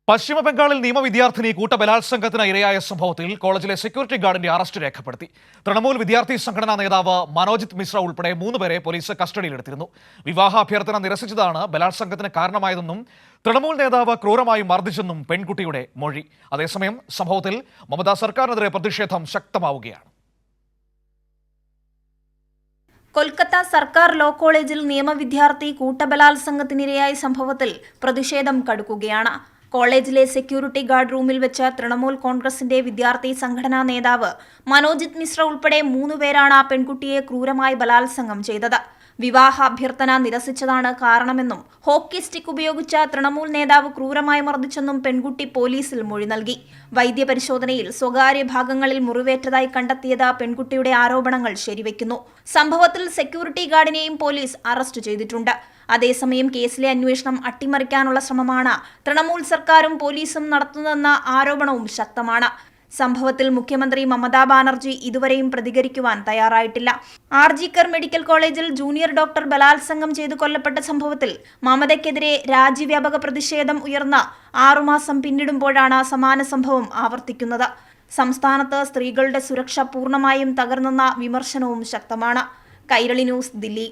പശ്ചിമ ബംഗാളിൽ നിയമവിദ്യാർത്ഥിനി കൂട്ടബലാത്സംഗത്തിന് ഇരയായ സംഭവത്തിൽ കോളേജിലെ സെക്യൂരിറ്റി ഗാർഡിന്റെ അറസ്റ്റ് രേഖപ്പെടുത്തി. തൃണമൂൽ വിദ്യാർത്ഥി സംഘടനാ നേതാവ് മനോജിത് മിശ്ര ഉൾപ്പെടെ 3 പേരെ പോലീസ് കസ്റ്റഡിയിലെടുത്തിരുന്നു. വിവാഹ അഭ്യർത്ഥന നിരസിച്ചതാണ് ബലാത്സംഗത്തിന് കാരണമായതെന്നും തൃണമൂൽ നേതാവ് ക്രൂരമായി മർദ്ദിച്ചെന്നും പെൺകുട്ടിയുടെ മൊഴി. അതേസമയം സംഭവത്തിൽ മമതാ സർക്കാരിനെതിരെ പ്രതിഷേധം ശക്തമാവുകയാണ്. കൊൽക്കത്ത സർക്കാർ ലോ കോളേജിൽ നിയമവിദ്യാർത്ഥി കൂട്ടബലാത്സംഗത്തിനിരയായ സംഭവത്തിൽ പ്രതിഷേധം കടുക്കുകയാണ്. കോളേജിലെ സെക്യൂരിറ്റി ഗാർഡ് റൂമിൽ വെച്ച് തൃണമൂൽ കോൺഗ്രസിന്റെ വിദ്യാർത്ഥി സംഘടനാ നേതാവ് മനോജിത് മിശ്ര ഉൾപ്പെടെ 3 പേരാണ് പെൺകുട്ടിയെ ക്രൂരമായി ബലാത്സംഗം ചെയ്തത്. വിവാഹ അഭ്യർത്ഥന നിരസിച്ചതാണ് കാരണമെന്നും ഹോക്കി സ്റ്റിക്ക് ഉപയോഗിച്ച തൃണമൂൽ നേതാവ് ക്രൂരമായി മർദ്ദിച്ചെന്നും പെൺകുട്ടി പോലീസിൽ മൊഴി നൽകി. വൈദ്യപരിശോധനയിൽ സ്വകാര്യ ഭാഗങ്ങളിൽ മുറിവേറ്റതായി കണ്ടെത്തിയത് പെൺകുട്ടിയുടെ ആരോപണങ്ങൾ ശരിവെക്കുന്നു. സംഭവത്തിൽ സെക്യൂരിറ്റി ഗാർഡിനെയും പോലീസ് അറസ്റ്റ് ചെയ്തിട്ടുണ്ട്. അതേസമയം കേസിലെ അന്വേഷണം അട്ടിമറിക്കാനുള്ള ശ്രമമാണ് തൃണമൂൽ സർക്കാരും പോലീസും നടത്തുന്നതെന്ന ആരോപണവും ശക്തമാണ്. സംഭവത്തിൽ മുഖ്യമന്ത്രി മമതാ ബാനർജി ഇതുവരെയും പ്രതികരിക്കുവാൻ തയ്യാറായിട്ടില്ല. ആർജിക്കർ മെഡിക്കൽ കോളേജിൽ ജൂനിയർ ഡോക്ടർ ബലാത്സംഗം ചെയ്തു കൊല്ലപ്പെട്ട സംഭവത്തിൽ മമതയ്ക്കെതിരെ രാജ്യവ്യാപക പ്രതിഷേധം ഉയർന്ന 6 മാസം പിന്നിടുമ്പോഴാണ് സമാന സംഭവം ആവർത്തിക്കുന്നത്. സംസ്ഥാനത്ത് സ്ത്രീകളുടെ സുരക്ഷ പൂർണ്ണമായും തകർന്നെന്ന വിമർശനവും ശക്തമാണ്. കൈരളി ന്യൂസ്, ദില്ലി.